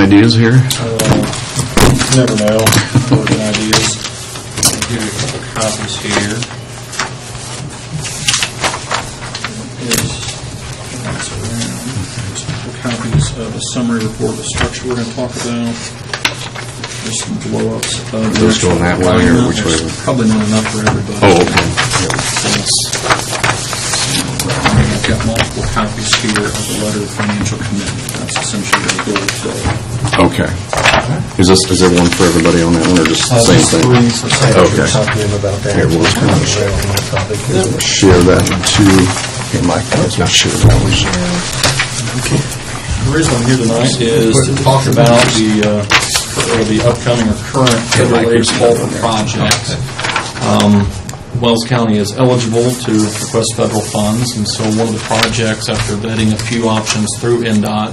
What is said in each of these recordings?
ideas here? Never know. Working ideas. I'll give you a couple copies here. There's a couple copies of a summary report of the structure we're going to talk about. There's some blow-ups. Let's go that way or which way? Probably not enough for everybody. Oh, okay. I've got multiple copies here of the letter of financial commitment. That's essentially the goal today. Okay. Is there one for everybody on that one, or just the same thing? Okay. Here, we'll just kind of share that too. Okay, Mike, let's not share that one. Okay. The reason I'm here tonight is to talk about the upcoming or current federal aid revolver project. Wells County is eligible to request federal funds, and so one of the projects, after vetting a few options through NDOT,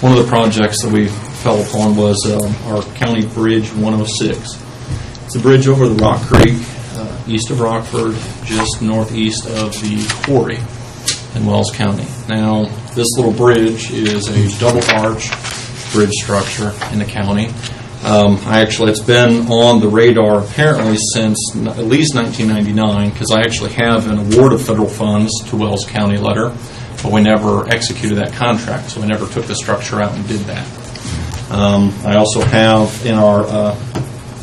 one of the projects that we fell upon was our County Bridge 106. It's a bridge over the Rock Creek, east of Rockford, just northeast of the quarry in Wells County. Now, this little bridge is a double arch bridge structure in the county. It's been on the radar apparently since at least 1999, because I actually have an award of federal funds to Wells County letter, but we never executed that contract, so we never took the structure out and did that. I also have in our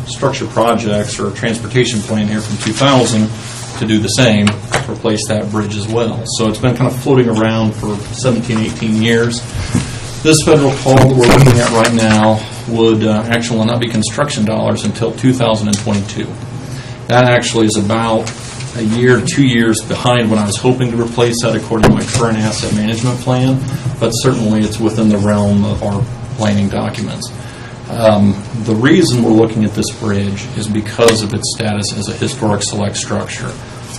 structure projects or transportation plan here from 2000 to do the same, to replace that bridge as well. So it's been kind of floating around for 17, 18 years. This federal call that we're looking at right now would actually not be construction dollars until 2022. That actually is about a year, 2 years behind when I was hoping to replace that according to my current asset management plan, but certainly it's within the realm of our planning documents. The reason we're looking at this bridge is because of its status as a historic select structure.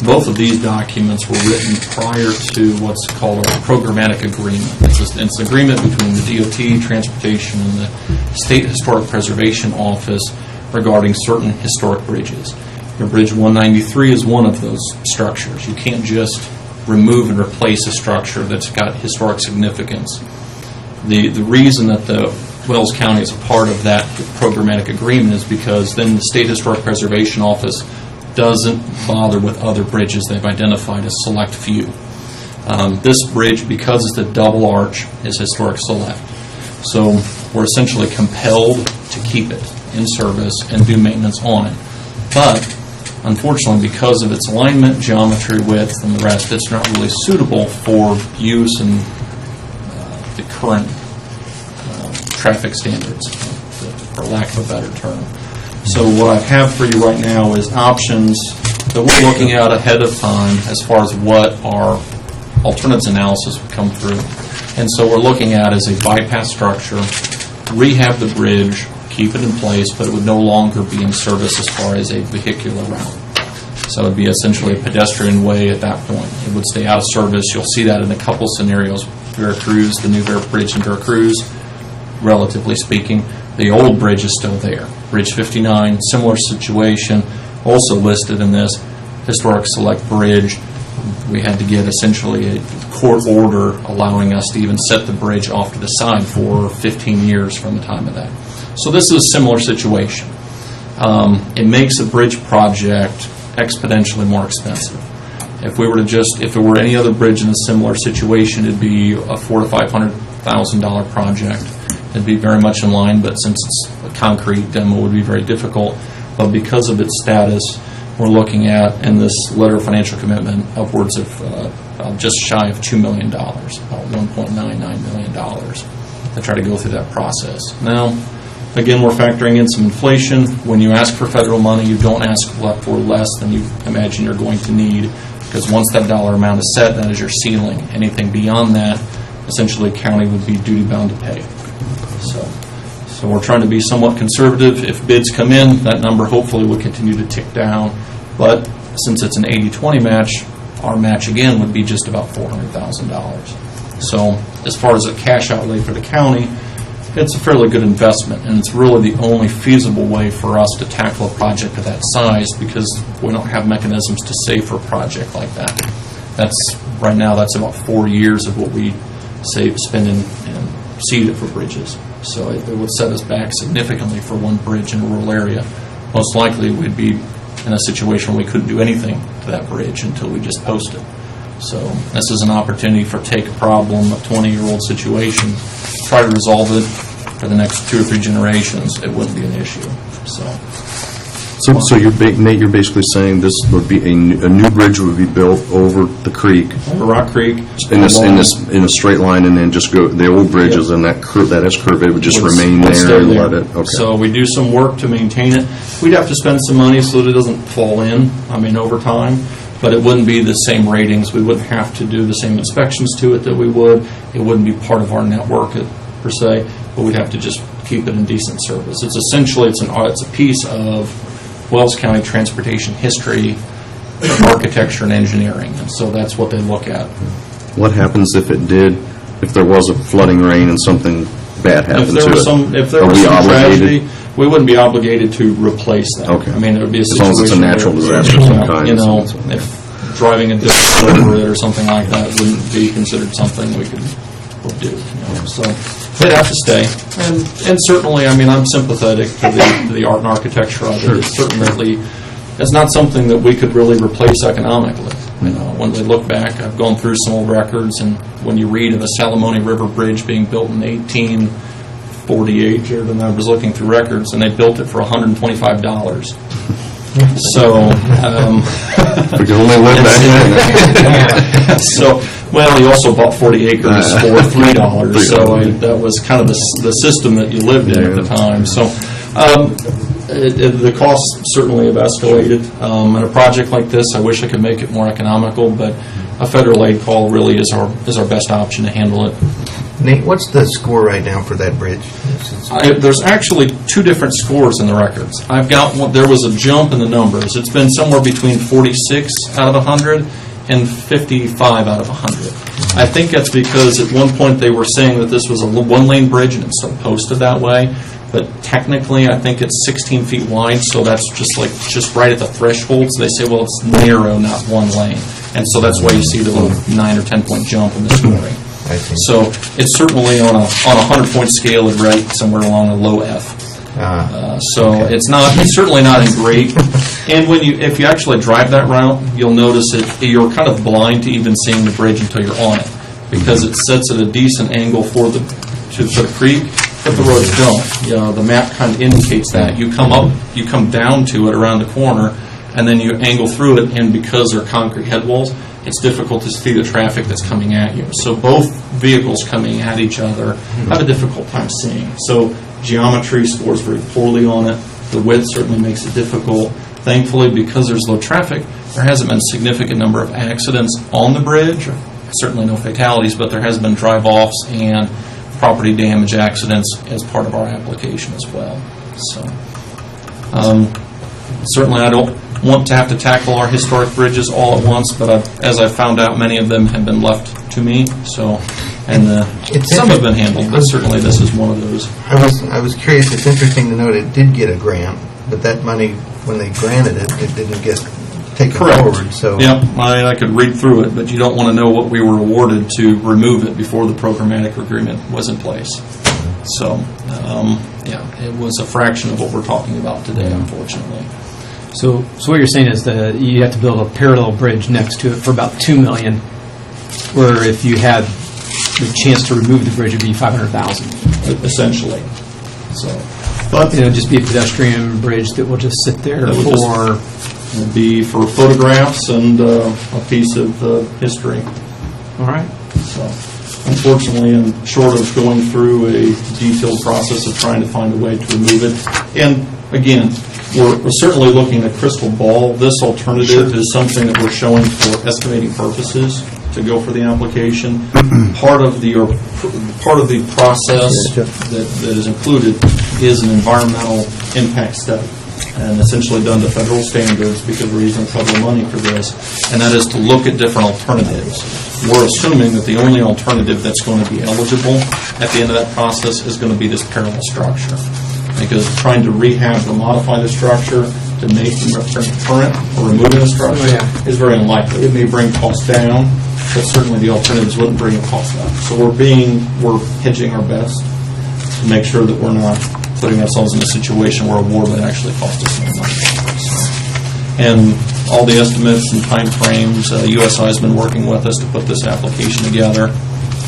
Both of these documents were written prior to what's called a programmatic agreement. It's an agreement between the DOT, Transportation, and the State Historic Preservation Office regarding certain historic bridges. Your Bridge 193 is one of those structures. You can't just remove and replace a structure that's got historic significance. The reason that the Wells County is a part of that programmatic agreement is because then the State Historic Preservation Office doesn't bother with other bridges they've identified as select few. This bridge, because it's a double arch, is historic select. So we're essentially compelled to keep it in service and do maintenance on it. But unfortunately, because of its alignment, geometry, width, and the rest, it's not really suitable for use in the current traffic standards, for lack of a better term. So what I have for you right now is options that we're looking at ahead of time as far as what our alternatives analysis would come through. And so we're looking at as a bypass structure, rehab the bridge, keep it in place, but it would no longer be in service as far as a vehicular route. So it would be essentially a pedestrian way at that point. It would stay out of service. You'll see that in a couple scenarios. Veracruz, the new bridge in Veracruz, relatively speaking, the old bridge is still there. Bridge 59, similar situation, also listed in this historic select bridge. We had to get essentially a court order allowing us to even set the bridge off to the side for 15 years from the time of that. So this is a similar situation. It makes a bridge project exponentially more expensive. If it were any other bridge in a similar situation, it'd be a $400,000 to $500,000 project. It'd be very much in line, but since it's a concrete demo, would be very difficult. But because of its status, we're looking at, in this letter of financial commitment, upwards of just shy of $2 million, about $1.99 million, to try to go through that process. Now, again, we're factoring in some inflation. When you ask for federal money, you don't ask for less than you imagine you're going to need, because once that dollar amount is set, that is your ceiling. Anything beyond that, essentially, county would be duty-bound to pay. So we're trying to be somewhat conservative. If bids come in, that number hopefully will continue to tick down. But since it's an 80-20 match, our match again would be just about $400,000. So as far as a cash outlay for the county, it's a fairly good investment, and it's really the only feasible way for us to tackle a project of that size, because we don't have mechanisms to save for a project like that. Right now, that's about 4 years of what we spend and seed it for bridges. So it would set us back significantly for one bridge in a rural area. Most likely, we'd be in a situation where we couldn't do anything to that bridge until we just post it. So this is an opportunity for take a problem, a 20-year-old situation, try to resolve it for the next 2 or 3 generations. It wouldn't be an issue. So Nate, you're basically saying this would be a new bridge would be built over the creek, Rock Creek, in a straight line, and then just go the old bridges and that S curve. It would just remain there and let it. Okay. So we do some work to maintain it. We'd have to spend some money so that it doesn't fall in. Over time, but it wouldn't be the same ratings. We wouldn't have to do the same inspections to it that we would. It wouldn't be part of our network per se, but we'd have to just keep it in decent service. It's essentially it's a piece of Wells County transportation history, architecture, and engineering, and so that's what they look at. What happens if there was a flooding rain and something bad happened to it? If there was some tragedy, we wouldn't be obligated to replace that. Okay. There would be a as situation long as it's a natural disaster of some kind. If driving a disc over it or something like that wouldn't be considered something we could do. So they'd have to stay, and certainly, I'm sympathetic to the art and architecture of it. It's not something that we could really replace economically. When we look back, I've gone through some old records, and when you read of a Salamone River Bridge being built in 1848, Jared and I was looking through records, and they built it for $125. So we can only live back then. He also bought 40 acres for $3. So that was kind of the system that you lived in at the time. So the costs certainly have escalated. In a project like this, I wish I could make it more economical, but a federal aid call really is our best option to handle it. Nate, what's the score right now for that bridge? There's actually 2 different scores in the records. I've got there was a jump in the numbers. It's been somewhere between 46 out of 100 and 55 out of 100. I think that's because at one point they were saying that this was a one-lane bridge and it's still posted that way. But technically, I think it's 16 feet wide, so that's just right at the threshold. So they say, well, it's narrow, not one lane. And so that's why you see the little 9 or 10-point jump in the scoring. So it's certainly on a 100-point scale, it's right somewhere along a low F. It's certainly not in great. And if you actually drive that route, you'll notice you're kind of blind to even seeing the bridge until you're on it, because it sets at a decent angle for the creek, but the roads don't. The map kind of indicates that. You come down to it around the corner, and then you angle through it, and because they're concrete head walls, it's difficult to see the traffic that's coming at you. So both vehicles coming at each other have a difficult time seeing. So geometry scores very poorly on it. The width certainly makes it difficult. Thankfully, because there's low traffic, there hasn't been a significant number of accidents on the bridge. Certainly no fatalities, but there has been drive-offs and property damage accidents as part of our application as well. So certainly I don't want to have to tackle our historic bridges all at once, but as I found out, many of them have been left to me. Some have been handled, but certainly this is one of those. I was curious. It's interesting to note it did get a grant, but that money, when they granted it, it didn't get taken forward. So I could read through it, but you don't want to know what we were awarded to remove it before the programmatic agreement was in place. So it was a fraction of what we're talking about today, unfortunately. So what you're saying is that you have to build a parallel bridge next to it for about $2 million, where if you had the chance to remove the bridge, it'd be $500,000. Essentially. But just be a pedestrian bridge that will just sit there It'll be for photographs and a piece of history. All right. So, unfortunately, I'm short of going through a detailed process of trying to find a way to remove it. And again, we're certainly looking at crystal ball. This alternative is something that we're showing for estimating purposes to go for the application. Part of the process that is included is an environmental impact study, and essentially done to federal standards because we're using federal money for this, and that is to look at different alternatives. We're assuming that the only alternative that's going to be eligible at the end of that process is going to be this parallel structure, because trying to rehab or modify the structure to make it current or removing the structure is very unlikely. It may bring costs down, but certainly the alternatives wouldn't bring the cost up. So we're hedging our best to make sure that we're not putting ourselves in a situation where a award would actually cost us more money. So, and all the estimates and time frames, USI has been working with us to put this application together.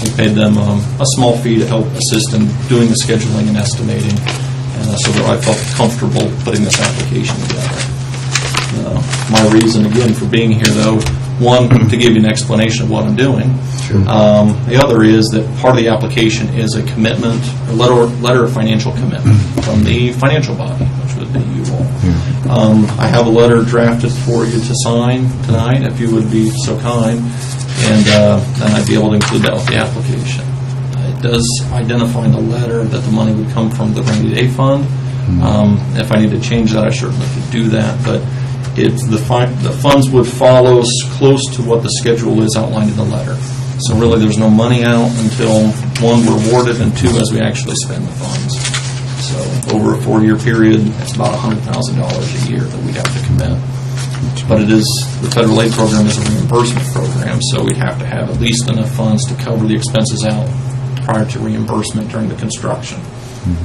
We paid them a small fee to help assist in doing the scheduling and estimating, so that I felt comfortable putting this application together. My reason, again, for being here, though, one, to give you an explanation of what I'm doing. Sure. The other is that part of the application is a commitment, a letter of financial commitment from the financial body, which would be you all. I have a letter drafted for you to sign tonight, if you would be so kind, and then I'd be able to include that with the application. It does identify in the letter that the money would come from the rainy day fund. If I need to change that, I certainly could do that, but the funds would follow close to what the schedule is outlined in the letter. So really there's no money out until, one, we're awarded, and two, as we actually spend the funds. So over a 4-year period, it's about $100,000 a year that we'd have to commit. But the federal aid program is a reimbursement program, so we'd have to have at least enough funds to cover the expenses out prior to reimbursement during the construction,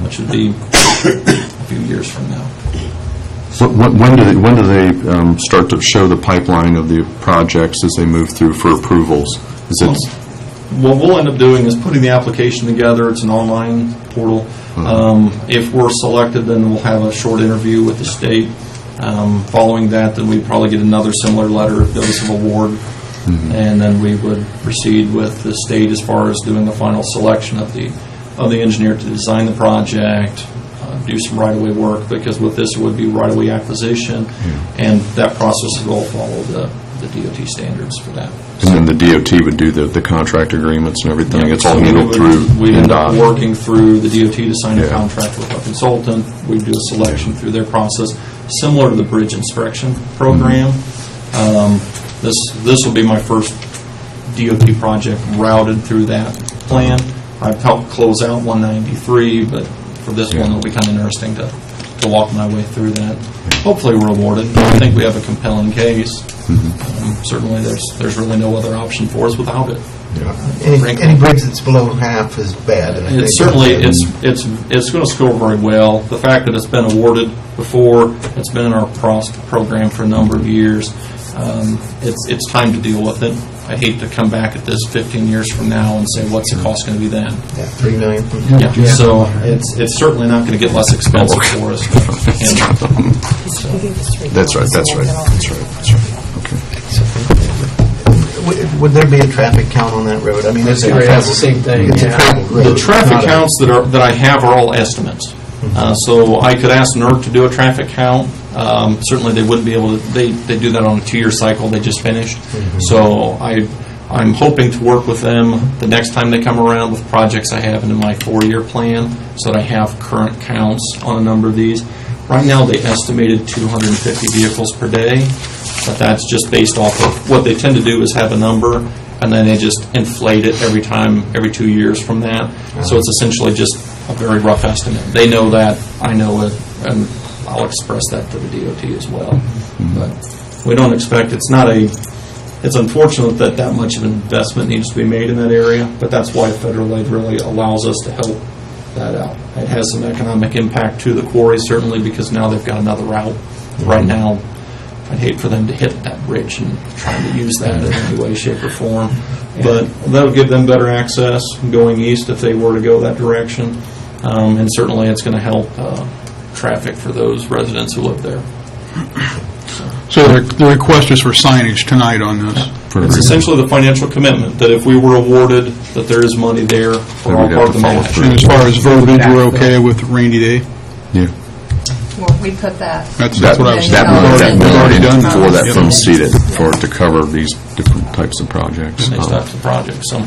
which would be a few years from now. So when do they start to show the pipeline of the projects as they move through for approvals? What we'll end up doing is putting the application together. It's an online portal. If we're selected, then we'll have a short interview with the state. Following that, then we'd probably get another similar letter of notice of award, and then we would proceed with the state as far as doing the final selection of the engineer to design the project, do some right-of-way work, because with this it would be right-of-way acquisition, and that process will all follow the DOT standards for that. And then the DOT would do the contract agreements and everything? It's all handled through We'd end up working through the DOT to sign a contract with our consultant. We'd do a selection through their process, similar to the bridge inspection program. This will be my first DOT project routed through that plan. I've helped close out 193, but for this one, it'll be kind of interesting to walk my way through that. Hopefully we're awarded. I think we have a compelling case. Certainly there's really no other option for us without it. Any bridge that's below half is bad. It's going to score very well. The fact that it's been awarded before, it's been in our program for a number of years, it's time to deal with it. I hate to come back at this 15 years from now and say, what's the cost going to be then? $3 million. Yeah. So it's certainly not going to get less expensive for us. That's right. Okay. Would there be a traffic count on that road? I mean, it's the same thing. The traffic counts that I have are all estimates. So I could ask NERC to do a traffic count. Certainly they wouldn't be able to, they do that on a 2-year cycle they just finished. So I'm hoping to work with them the next time they come around with projects I have in my 4-year plan, so that I have current counts on a number of these. Right now they estimated 250 vehicles per day, but that's just based off of what they tend to do is have a number, and then they just inflate it every 2 years from that. So it's essentially just a very rough estimate. They know that, I know it, and I'll express that to the DOT as well. But we don't expect, it's unfortunate that much of an investment needs to be made in that area, but that's why federal aid really allows us to help that out. It has some economic impact to the quarry, certainly, because now they've got another route. Right now, I'd hate for them to hit that bridge and try to use that in any way, shape, or form. But that'll give them better access going east if they were to go that direction. And certainly it's going to help traffic for those residents who live there. So the request is for signage tonight on this? It's essentially the financial commitment that if we were awarded, that there is money there for all part of the match. And as far as verbiage, we're okay with rainy day? Yeah. Well, we put that. That's what I was That money already done for that fund seated for it to cover these different types of projects. These types of projects. So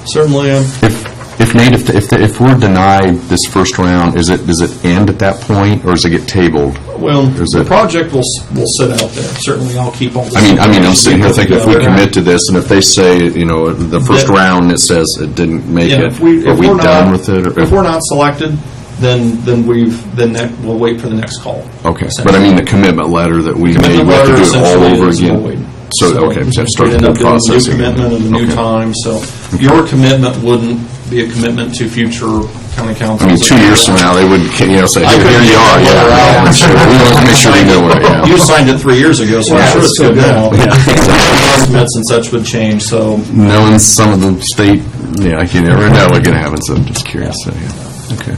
certainly, if we're denied this first round, does it end at that point, or does it get tabled? Well, the project will sit out there. Certainly, I'll keep all this. I mean, I'm sitting here thinking if we commit to this, and if they say, the first round it says it didn't make it, are we done with it? If we're not selected, then we'll wait for the next call. Okay, but I mean the commitment letter that we made, we have to do it all over again. So okay, so start the process. New commitment and a new time. So your commitment wouldn't be a commitment to future county council. I mean, 2 years from now, they wouldn't, say, hey, here you are, yeah. Make sure, we want to make sure they know where, yeah. You signed it 3 years ago, so I'm sure it's still good now. Yeah. Estimates and such would change, so. Knowing some of the state, you never know what's going to happen, so I'm just curious. So, yeah. Okay.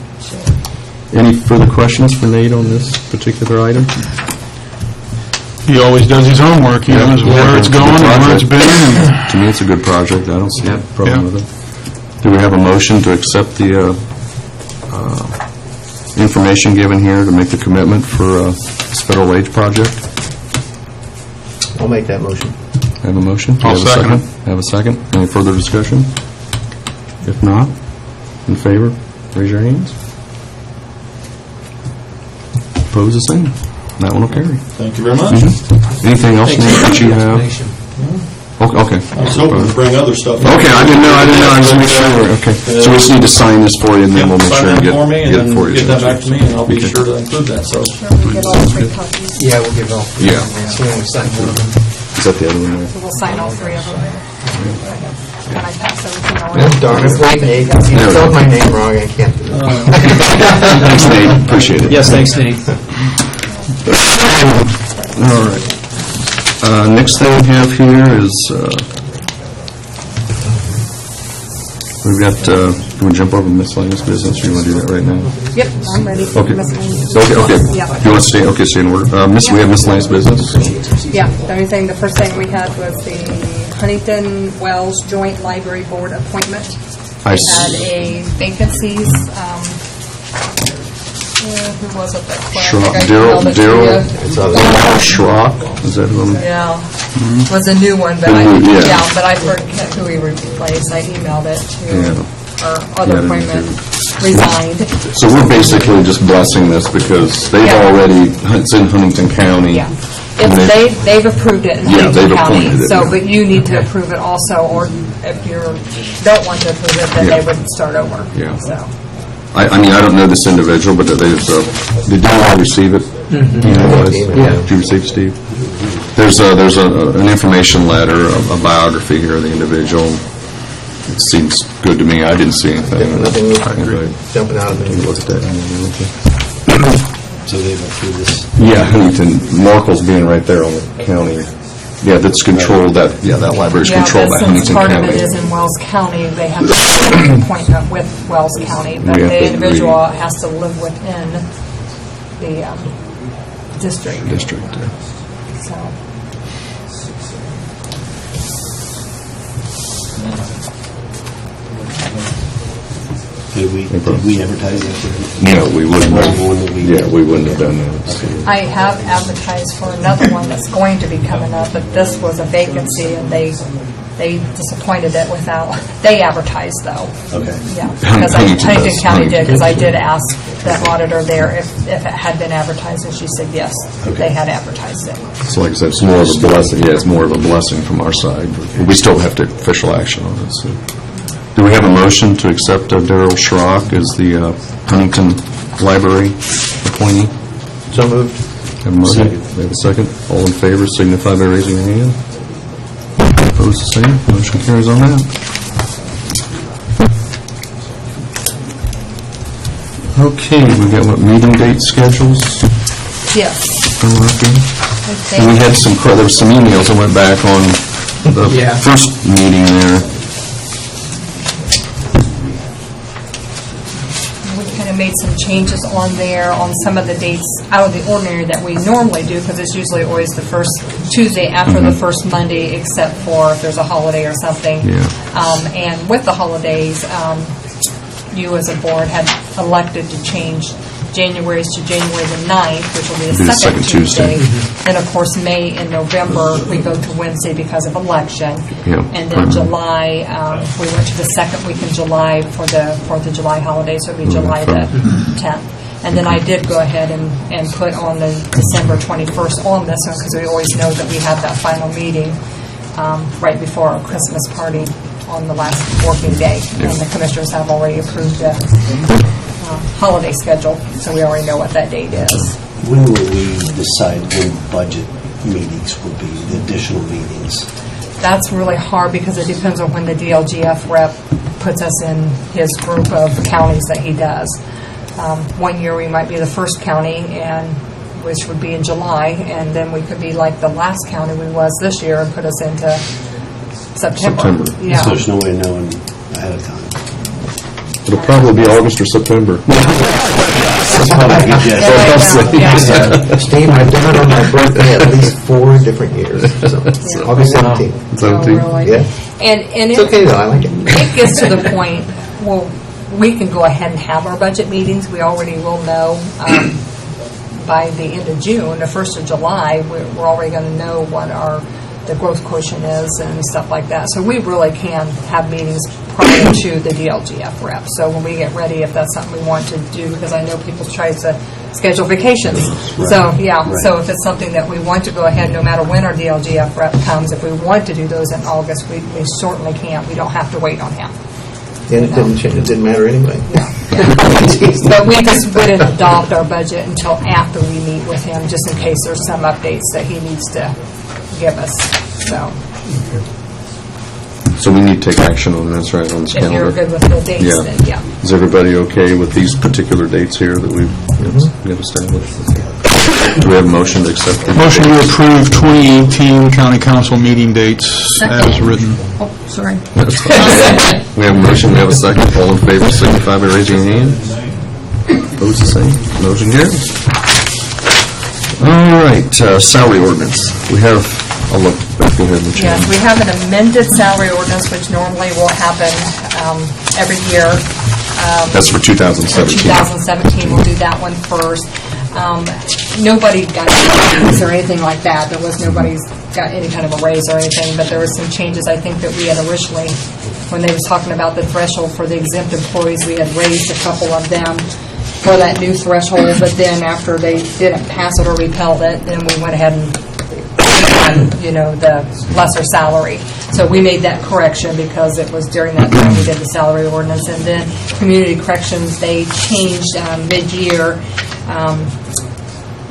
Any further questions for Nate on this particular item? He always does his homework, he knows where it's going and where it's been. and- To me, it's a good project. I don't see a problem Yeah. with it. Do we have a motion to accept the information given here to make the commitment for this federal wage project? I'll make that motion. Have a motion? Do you I'll have a second it. Have a second? Any further discussion? If not, in favor, raise your hands. Opposed, the same. That one will carry. Thank you very much. Anything else, Nate, that you have? Okay. I was hoping to bring other stuff. Okay, I didn't know, I just make sure, okay. So we just need to sign this for you, and then we'll make sure and Sign that for me, get and it for you. then get that back to me, and I'll be Okay. sure to include that, so. Sure, we get all 3 copies. Yeah, we'll give it all. Yeah. So we only sign one of them. Is that the other one there? So we'll sign all 3 of them. Can I pass everything Well, around? darn it, wait, Nate, you spelled my name wrong, I can't do it. Thanks, Nate, appreciate it. Yes, thanks, Nate. All right. Next thing we have here is, we've got, do we jump over miscellaneous business, or you want to do that right now? Yep, I'm ready for Okay. miscellaneous. Okay. Yeah. You want to stay, okay, stay in order. We have miscellaneous business? Yeah, the only thing, the first thing we had was the Huntington Wells Joint Library Board appointment. I We s- had a vacancies, who was it that quit? I think I Daryl, emailed it to you. Schrock, is that who? Yeah, was a new one, but Yeah. but I forget who he replaced. I emailed it to Yeah. our Yeah, I other didn't appointment, do resigned. So we're basically just blessing this because they've Yeah. already, it's in Huntington County. Yeah. And They've approved it in Yeah, Huntington they've County, appointed it, so, yeah. but you need to approve it also, or if you don't want to approve it, then Yeah. they would start over. Yeah. So, I mean, I don't know this individual, but did you all receive it? Yeah. Did you receive, Steve? There's an information letter, a biography here of the individual. It seems good to me. I didn't see anything. Nothing I agree. jumping out of me. Look at that. So they went through this. Yeah, Huntington, Markle's being right there on the county. Yeah, that's controlled, that library's yeah, controlled but by since Huntington part of County. it is in Wells County, they have to have an appointment with Wells County, but We have the to individual has to live within the district. District, yeah. So, Did we advertise it? No, we wouldn't One have, that we- yeah, we wouldn't have done that. So. I have advertised for another one that's going to be coming up, but this was a vacancy, and they disappointed it without, they advertised though. Okay. Yeah, because Huntington Huntington does. County did, because I did ask the auditor there if it had been advertised, and she said yes, they had advertised it. So like I said, it's more of a blessing, yeah, it's more of a blessing from our side, but we still have to official action on it, so. Do we have a motion to accept Daryl Schrock as the Huntington Library appointee? So moved. Have a motion? We have a second? All in favor signify by raising your hand. Opposed, the same. Motion carries on that. Okay, we got what, meeting date schedules? Yes. I'm working. I And we think, had there were some emails that went back on the Yeah. first meeting there. we kind of made some changes on there, on some of the dates out of the ordinary that we normally do, because it's usually always the first Tuesday after the first Monday, except for if there's a holiday or something. Yeah. And with the holidays, you as a board had elected to change January's to January the 9th, which will be Be the the second second Tuesday. Tuesday. And of course, May and November, we go to Wednesday because of election. Yeah. And then July, we went to the second week in July for the 4th of July holiday, so it'll be July the 10th. And then I did go ahead and put on the December 21st on this one, because we always know that we have that final meeting right before our Christmas party on the last working day. And the commissioners have already approved the holiday schedule, so we already know what that date is. When will we decide when budget meetings will be, the additional meetings? that's really hard because it depends on when the DLGF rep puts us in his group of counties that he does. One year we might be the first county, and which would be in July, and then we could be like the last county we was this year and put us into September. Yeah. So there's no way of knowing ahead of time. It'll probably be August or September. That's probably a good guess. Yeah. Steve, I've done it on my birthday at least 4 different years. So August 17th. Oh, really? Yeah. And It's okay though, I like it. it gets to the point, well, we can go ahead and have our budget meetings. We already will know by the end of June, the 1st of July, we're already going to know what the growth quotient is and stuff like that. So we really can have meetings prior to the DLGF rep. So when we get ready, if that's something we want to do, because I know people try to schedule vacations. Right. So, yeah, Right. so if it's something that we want to go ahead, no matter when our DLGF rep comes, if we want to do those in August, we certainly can. We don't have to wait on him. And it didn't matter anyway. But we just wouldn't adopt our budget until after we meet with him, just in case there's some updates that he needs to give us. So we need to take action on this, right, on this If calendar? you're good with the dates, Yeah. then yeah. Is everybody okay with these particular dates here that we've got established? Do we have a motion to accept them? Motion to approve 2018 county council meeting dates as written. Oh, sorry. We have a motion, we have a second. All in favor, signify by raising your hand. Opposed, the same. Motion carries. All right, salary ordinance. We have, I'll look, go ahead and Yes, we have an amended salary ordinance, which normally will happen every year. That's for 2017. 2017, we'll do that one first. Nobody got any raise or anything like that. Nobody's got any kind of a raise or anything, but there were some changes, I think, that we had originally, when they was talking about the threshold for the exempt employees, we had raised a couple of them for that new threshold, but then after they didn't pass it or repealed it, then we went ahead and the lesser salary. So we made that correction because it was during that time we did the salary ordinance. And then community corrections, they changed mid-year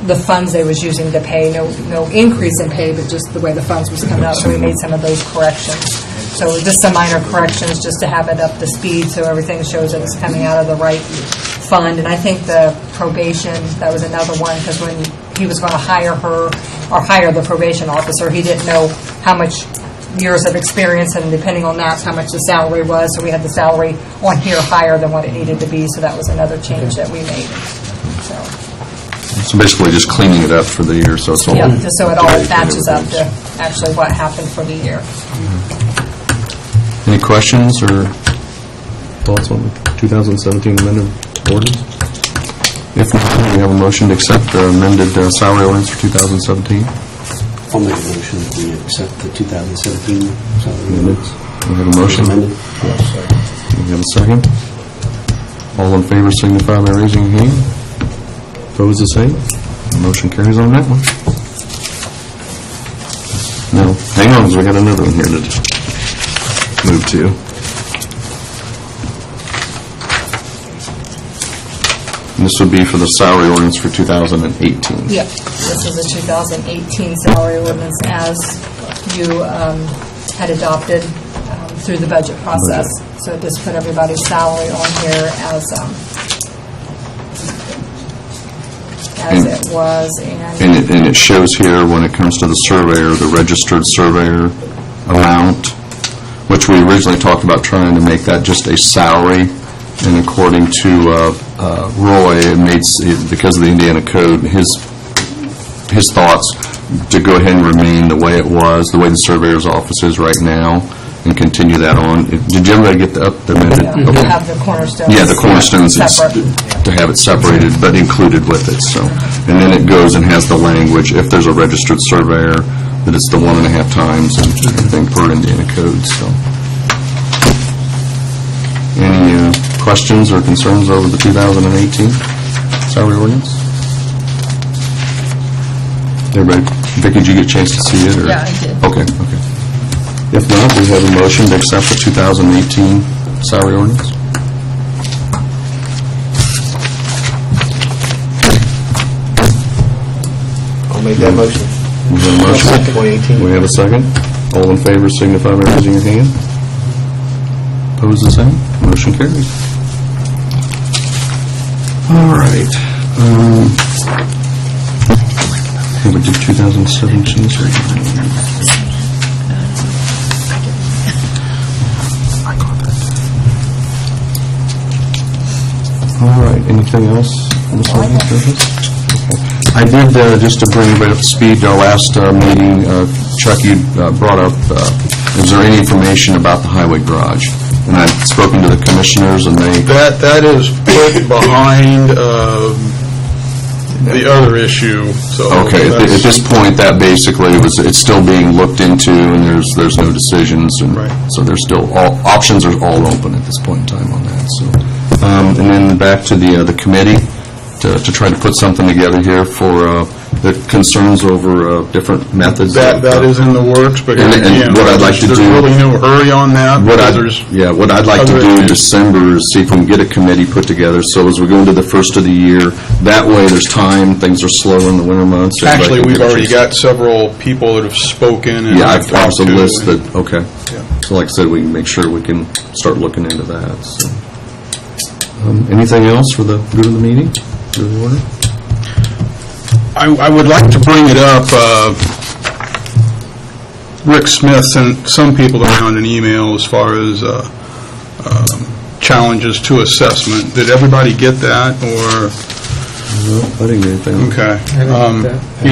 the funds they was using to pay. No increase in pay, but just the way the funds was coming out. So we made some of those corrections. So just some minor corrections just to have it up to speed so everything shows that it's coming out of the right fund. And I think the probation, that was another one, because when he was going to hire her or hire the probation officer, he didn't know how much years of experience, and depending on that, how much the salary was. So we had the salary on here higher than what it needed to be. So that was another change that we made. So basically just cleaning it up for the year, so it's all... Yeah, just so it all matches up to actually what happened for the year. Any questions or thoughts on the 2017 amended ordinance? If not, we have a motion to accept the amended salary ordinance for 2017. I'll make a motion that we accept the 2017 salary Amendments. ordinance. We have a motion. Amended. We have a second. All in favor signify by raising your hand. Opposed, the same. The motion carries on that one. Now, hang on, because we got another one here to move to. And this would be for the salary ordinance for 2018. Yep, this is a 2018 salary ordinance as you had adopted through the budget process. So just put everybody's salary on here as it was. And it shows here when it comes to the surveyor, the registered surveyor amount, which we originally talked about trying to make that just a salary. And according to Roy, it made, because of the Indiana Code, his thoughts to go ahead and remain the way it was, the way the surveyor's office is right now, and continue that on. Did you ever get the amended? Yeah, you have the cornerstones. Yeah, the cornerstones, it's separate. to have it separated, but included with it, so. And then it goes and has the language, if there's a registered surveyor, that it's the 1.5 times and everything per Indiana Code, so. Any questions or concerns over the 2018 salary ordinance? Everybody, Vicki, did you get a chance to see it? Or? Yeah, I did. Okay. If not, we have a motion to accept the 2018 salary ordinance. I'll make that motion. We have a motion. 2018. We have a second. All in favor signify by raising your hand. Opposed, the same. Motion carries. All right. We did 2017. All right. Anything else? I did, just to bring you right up to speed, our last meeting, Chuck, you brought up, is there any information about the highway garage? And I've spoken to the commissioners, and they... That is put behind the other issue, so... Okay, at this point, that basically it's still being looked into, and there's no decisions, and Right. so there's still, options are all open at this point in time on that, so... and then back to the committee, to try to put something together here for the concerns over different methods. That is in the works, but And again, what I'd like to there's do- really no hurry on that. What because what I'd like to other do in issues. December is see if we can get a committee put together, so as we go into the first of the year, that way there's time, things are slow in the winter months. everybody Actually, can we've get a already chance. got several people that have spoken. And Yeah, I've I've talked a to, list and- that, okay. Yeah. So like I said, we can make sure we can start looking into that, so. Anything else for the good of the meeting, good of the order? I would like to bring it up. Rick Smith sent some people around an email as far as challenges to assessment. Did everybody get that, or? No, I didn't get anything. Okay.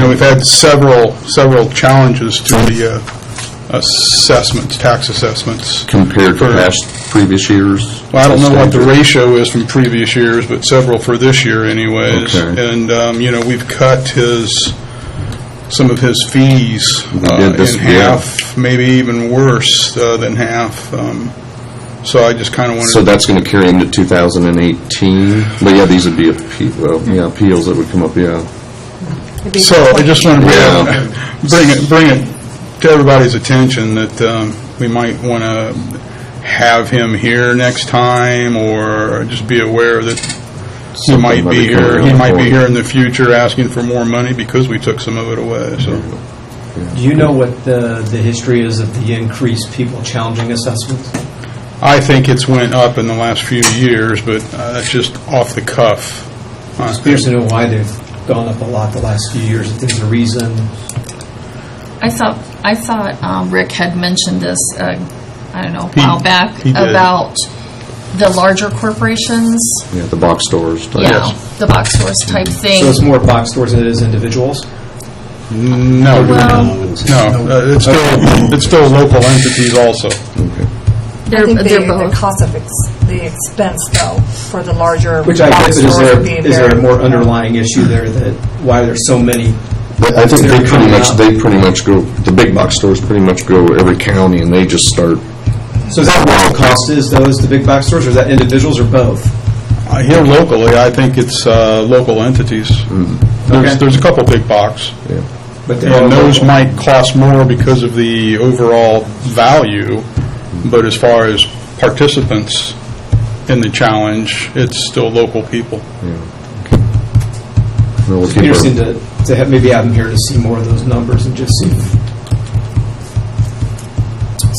We've had several challenges to the assessments, tax assessments. Compared to previous years? Well, I don't know what the ratio is from previous years, but several for this year anyways. Okay. And, we've cut some of his fees in half, maybe even worse than half. So I just kind of wanted So that's going to carry into 2018? But yeah, these would be appeals that would come up, yeah. So I just want to Yeah. bring it to everybody's attention that we might want to have him here next time, or just be aware that he Something might be coming here. around He might the be corner. here in the future asking for more money because we took some of it away. So Do you know what the history is of the increased people challenging assessments? I think it's went up in the last few years, but that's just off the cuff. Just curious to know why they've gone up a lot the last few years, if there's a reason. I thought Rick had mentioned this, I don't know, a He- while back, he did. about the larger corporations. Yeah, the box stores. Yeah, the box stores type thing. So it's more box stores than it is individuals? No, Well- it's still local entities also. Okay. I think They're the both. cost of the expense, though, for the larger Which I box get, but stores would be is there a very- more underlying issue there that why there's so many? I think They're coming out. they pretty much go, the big box stores pretty much go every county, and they just start, So is that what the cost is, though, is the big box stores, or is that individuals, or both? Here locally, I think it's local entities. Okay. There's a couple big box. yeah. But they're all And those local. might cost more because of the overall value, but as far as participants in the challenge, it's still local people. Well, we'll It'd keep be our- interesting to have, maybe have them here to see more of those numbers and just see.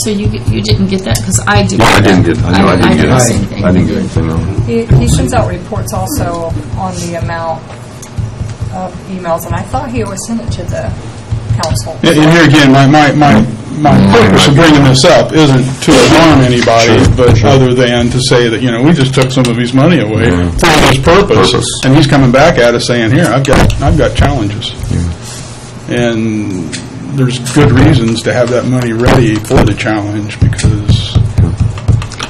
So you didn't get that? Because I did. Yeah, I didn't get, I know I didn't get see it. I didn't get anything on it. He sends out reports also on the amount of emails, and I thought he always sent it to the council. And here again, my purpose of bringing this up isn't to alarm anybody, but other than to say that, we just took some of his money away for this purpose. And he's coming back at us saying, here, I've got challenges. And there's good reasons to have that money ready for the challenge, because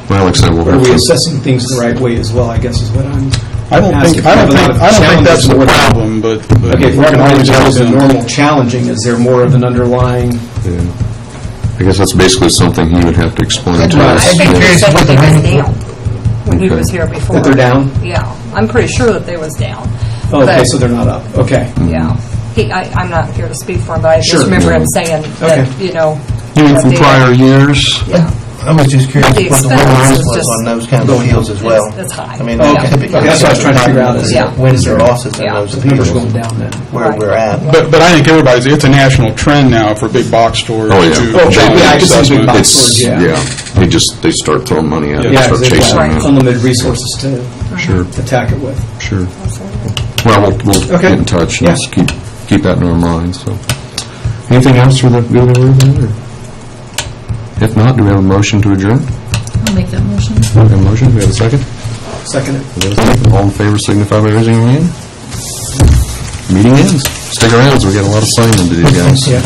Well, like I said, we'll Are have we to, assessing things the right way as well, I guess is what I'm I don't asking. think that's the Challenges more than- problem, but Okay, if we we're can going always to help use the them. normal challenging, is there more of an underlying? I guess that's basically something he would have to explain to Right. us. I think he curious said what he the was money- down when he Okay. was here before. That they're down? Yeah, I'm pretty sure that they was down. Oh, okay, But- so they're not up, okay. Yeah. I'm not here to speak for him, but I just Sure. remember him saying that, Okay. You mean that from they- prior years? Yeah. I was just curious The what the expense win is was just- on those kind of appeals as well. It's high. I mean, Okay. typically, That's what I was trying to figure out is- Yeah. wins or losses in Yeah. those The numbers appeals, going down then. where we're at. But I think it's a national trend now for big box stores Oh, yeah. to Oh, challenge yeah, I can see big assessment. box It's, stores, yeah. they start throwing money at it, Yeah, start because they've chasing got it. unlimited resources to Sure, attack it with. sure. Well, we'll get Okay. in touch and Yeah. just keep that in our minds, so. Anything else for the good of the order then, or? If not, do we have a motion to adjourn? I'll make that motion. We have a motion, do we have a second? Second it. All in favor signify by raising your hand. Meeting ends. Stick around, so we got a lot of signing to do, guys. Yeah.